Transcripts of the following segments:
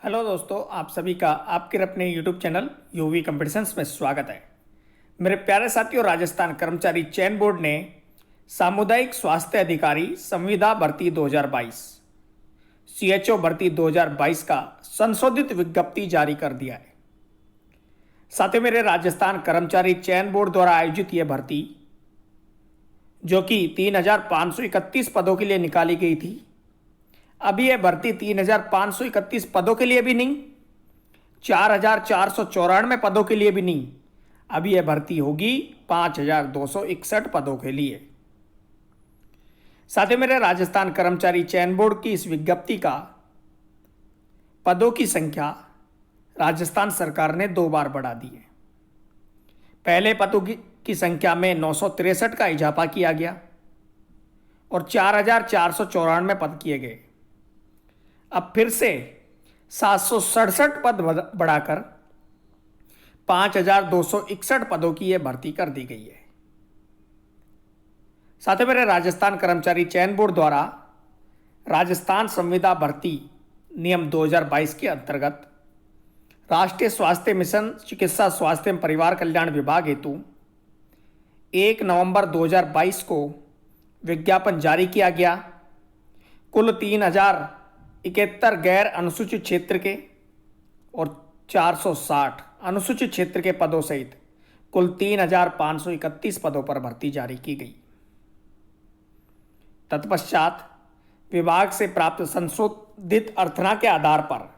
Hello दोस्तों, आप सभी का आपके अपने यूट्यूब चैनल यूवी कंपटीशंस में स्वागत है। मेरे प्यारे साथियों, राजस्थान कर्मचारी चयन बोर्ड ने सामुदायिक स्वास्थ्य अधिकारी संविदा भर्ती 2022 सीएचओ भर्ती 2022 का संशोधित विज्ञप्ति जारी कर दिया है। साथ ही मेरे राजस्थान कर्मचारी चयन बोर्ड द्वारा आयोजित यह भर्ती, जो कि 3,531 पदों के लिए निकाली गई थी, अभी यह भर्ती 3,531 पदों के लिए भी नहीं, 4,494 पदों के लिए भी नहीं, अभी यह भर्ती होगी 5,261 पदों के लिए। साथ ही मेरे राजस्थान कर्मचारी चयन बोर्ड की इस विज्ञप्ति का पदों की संख्या राजस्थान सरकार ने 2 बार बढ़ा दी है। पहले पदों की संख्या में 963 का इजाफा किया गया और 4,494 पद किए गए। अब फिर से 767 पद बढ़ाकर 5,261 पदों की यह भर्ती कर दी गई है। साथ ही मेरे राजस्थान कर्मचारी चयन बोर्ड द्वारा राजस्थान संविदा भर्ती नियम 2022 के अंतर्गत राष्ट्रीय स्वास्थ्य मिशन चिकित्सा स्वास्थ्य एवं परिवार कल्याण विभाग हेतु 1 नवंबर 2022 को विज्ञापन जारी किया गया। कुल 3,071 गैर अनुसूचित क्षेत्र के और 460 अनुसूचित क्षेत्र के पदों सहित कुल 3,531 पदों पर भर्ती जारी की गई। तत्पश्चात विभाग से प्राप्त संशोधित अर्थना के आधार पर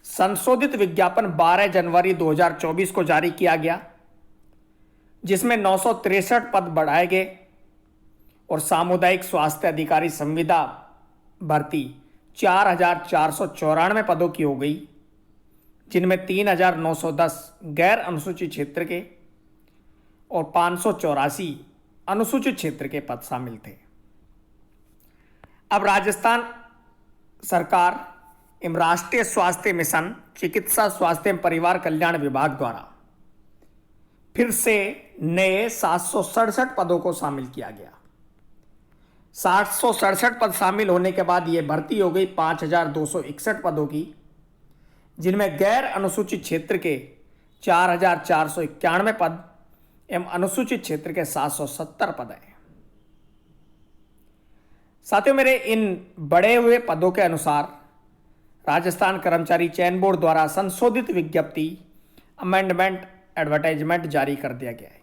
संशोधित विज्ञापन 12 जनवरी 2024 को जारी किया गया, जिसमें 963 पद बढ़ाए गए और सामुदायिक स्वास्थ्य अधिकारी संविदा भर्ती 4,494 पदों की हो गई, जिनमें 3,910 गैर अनुसूचित क्षेत्र के और 584 अनुसूचित क्षेत्र के पद शामिल थे। अब राजस्थान सरकार एवं राष्ट्रीय स्वास्थ्य मिशन चिकित्सा स्वास्थ्य एवं परिवार कल्याण विभाग द्वारा फिर से नए 767 पदों को शामिल किया गया। 767 पद शामिल होने के बाद यह भर्ती हो गई 5,261 पदों की, जिनमें गैर अनुसूचित क्षेत्र के 4,491 पद एवं अनुसूचित क्षेत्र के 770 पद हैं। साथियों, मेरे इन बढ़े हुए पदों के अनुसार राजस्थान कर्मचारी चयन बोर्ड द्वारा संशोधित विज्ञप्ति अमेंडमेंट एडवर्टाइजमेंट जारी कर दिया गया है।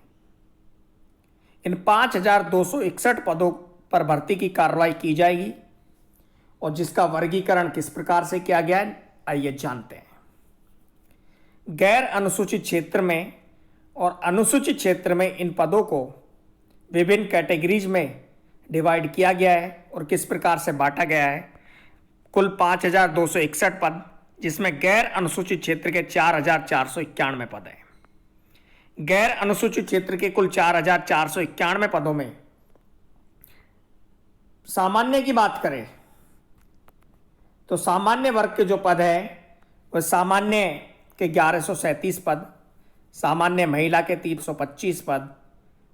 इन 5,261 पदों पर भर्ती की कार्रवाई की जाएगी और जिसका वर्गीकरण किस प्रकार से किया गया है, आइए जानते हैं। गैर अनुसूचित क्षेत्र में और अनुसूचित क्षेत्र में इन पदों को विभिन्न कैटेगरीज में डिवाइड किया गया है और किस प्रकार से बांटा गया है। कुल 5,261 पद, जिसमें गैर अनुसूचित क्षेत्र के 4,491 पद हैं। गैर अनुसूचित क्षेत्र के कुल 4,491 पदों में सामान्य की बात करें तो सामान्य वर्ग के जो पद है वह सामान्य के 1,137 पद, सामान्य महिला के 325 पद,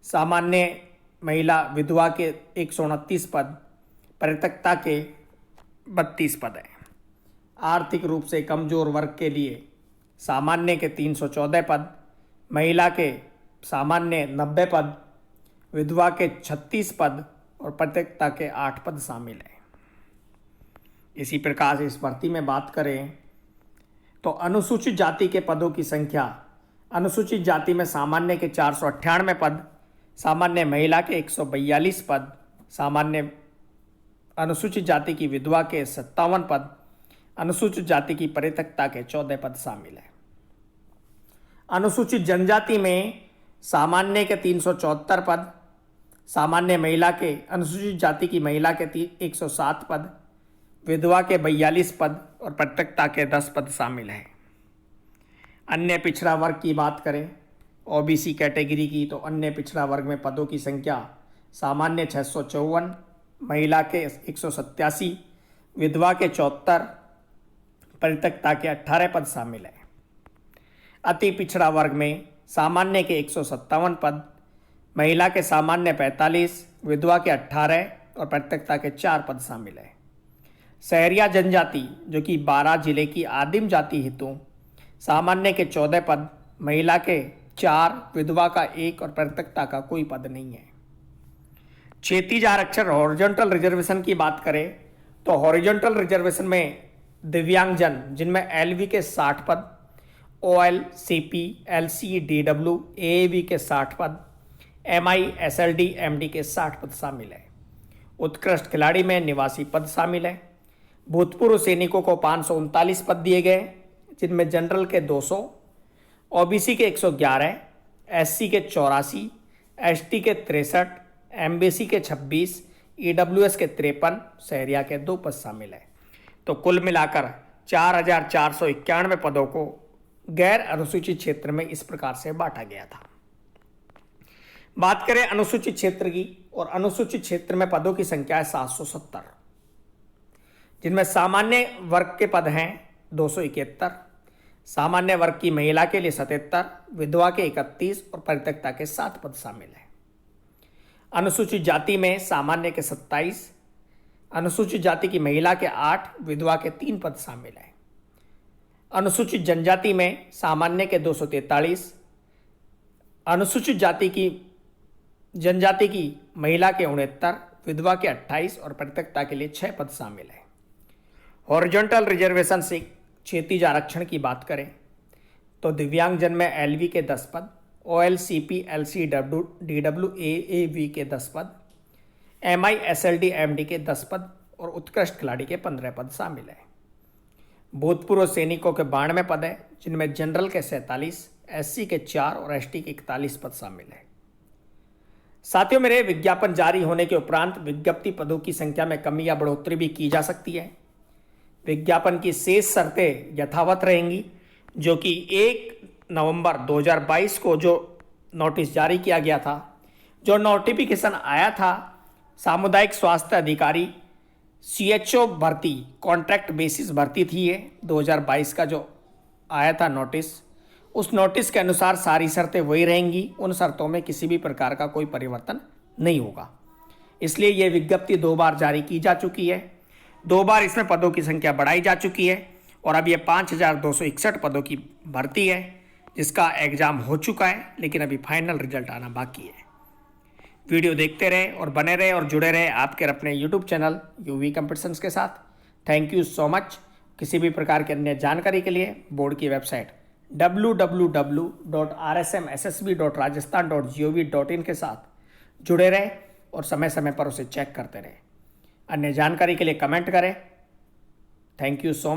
सामान्य महिला विधवा के 129 पद, परित्यक्ता के 32 पद हैं। आर्थिक रूप से कमजोर वर्ग के लिए सामान्य के 314 पद, महिला के सामान्य 90 पद, विधवा के 36 पद और परित्यक्ता के 8 पद शामिल हैं। इसी प्रकार से इस भर्ती में बात करें तो अनुसूचित जाति के पदों की संख्या, अनुसूचित जाति में सामान्य के 498 पद, सामान्य महिला के 142 पद, सामान्य अनुसूचित जाति की विधवा के 57 पद, अनुसूचित जाति की परित्यक्ता के 14 पद शामिल हैं। अनुसूचित जनजाति में सामान्य के 374 पद, सामान्य महिला के अनुसूचित जाति की महिला के 107 पद, विधवा के 42 पद और परित्यक्ता के 10 पद शामिल हैं। अन्य पिछड़ा वर्ग की बात करें, ओबीसी कैटेगरी की, तो अन्य पिछड़ा वर्ग में पदों की संख्या सामान्य 654, महिला के 187, विधवा के 74, परित्यक्ता के 18 पद शामिल हैं। अति पिछड़ा वर्ग में सामान्य के 157 पद, महिला के सामान्य 45, विधवा के 18 और परित्यक्ता के 4 पद शामिल हैं। सहरिया जनजाति जो कि 12 जिले की आदिम जाति हेतु सामान्य के 14 पद, महिला के 4, विधवा का 1 और परित्यक्ता का कोई पद नहीं है। क्षैतिज आरक्षण हॉरिजॉन्टल रिजर्वेशन की बात करें तो हॉरिजॉन्टल रिजर्वेशन में दिव्यांगजन जिनमें एलवी के 60 पद, OL, CP, LC, DW, AAV के 60 पद, एमआई, एसएलडी, एमडी के 60 पद शामिल है। उत्कृष्ट खिलाड़ी में निवासी पद शामिल है। भूतपूर्व सैनिकों को 539 पद दिए गए जिनमें जनरल के 200, ओबीसी के 111, एससी के 84, एसटी के 63, एमबीसी के 26, ईडब्ल्यूएस के 53, सहरिया के 2 पद शामिल है। तो कुल मिलाकर 4491 पदों को गैर अनुसूचित क्षेत्र में इस प्रकार से बांटा गया था। बात करें अनुसूचित क्षेत्र की, और अनुसूचित क्षेत्र में पदों की संख्या है 770, जिनमें सामान्य वर्ग के पद हैं 271, सामान्य वर्ग की महिला के लिए 77, विधवा के 31 और परित्यक्ता के 7 पद शामिल हैं। अनुसूचित जाति में सामान्य के 27, अनुसूचित जाति की महिला के 8, विधवा के 3 पद शामिल हैं। अनुसूचित जनजाति में सामान्य के 243, अनुसूचित जनजाति की महिला के 69, विधवा के 28 और परित्यक्ता के लिए 6 पद शामिल हैं। हॉरिजॉन्टल रिजर्वेशन से क्षैतिज आरक्षण की बात करें तो दिव्यांगजन में एलवी के 10 पद, OL, CP, LC, DW, AAV के 10 पद, एमआई, एसएलडी, एमडी के 10 पद और उत्कृष्ट खिलाड़ी के 15 पद शामिल हैं। भूतपूर्व सैनिकों के 92 पद हैं जिनमें जनरल के 47, एससी के 4 और एसटी के 41 पद शामिल हैं। साथियों, मेरे विज्ञापन जारी होने के उपरांत विज्ञप्ति पदों की संख्या में कमी या बढ़ोतरी भी की जा सकती है। विज्ञापन की शेष शर्तें यथावत रहेंगी, जो कि 1 नवंबर 2022 को जो नोटिस जारी किया गया था, जो नोटिफिकेशन आया था सामुदायिक स्वास्थ्य अधिकारी सीएचओ भर्ती, कॉन्ट्रैक्ट बेसिस भर्ती थी ये 2022 का जो आया था नोटिस, उस नोटिस के अनुसार सारी शर्तें वही रहेंगी। उन शर्तों में किसी भी प्रकार का कोई परिवर्तन नहीं होगा। इसलिए ये विज्ञप्ति 2 बार जारी की जा चुकी है, 2 बार इसमें पदों की संख्या बढ़ाई जा चुकी है और अब ये 5261 पदों की भर्ती है, जिसका एग्जाम हो चुका है, लेकिन अभी फाइनल रिजल्ट आना बाकी है। वीडियो देखते रहे और बने रहे और जुड़े रहे आपके अपने यूट्यूब चैनल यूवी कॉम्पिटिशन्स के साथ। Thank you so much. किसी भी प्रकार की अन्य जानकारी के लिए बोर्ड की वेबसाइट www.rsmssb.rajasthan.gov.in के साथ जुड़े रहे और समय समय पर उसे चेक करते रहे। अन्य जानकारी के लिए कमेंट करें। Thank you so much.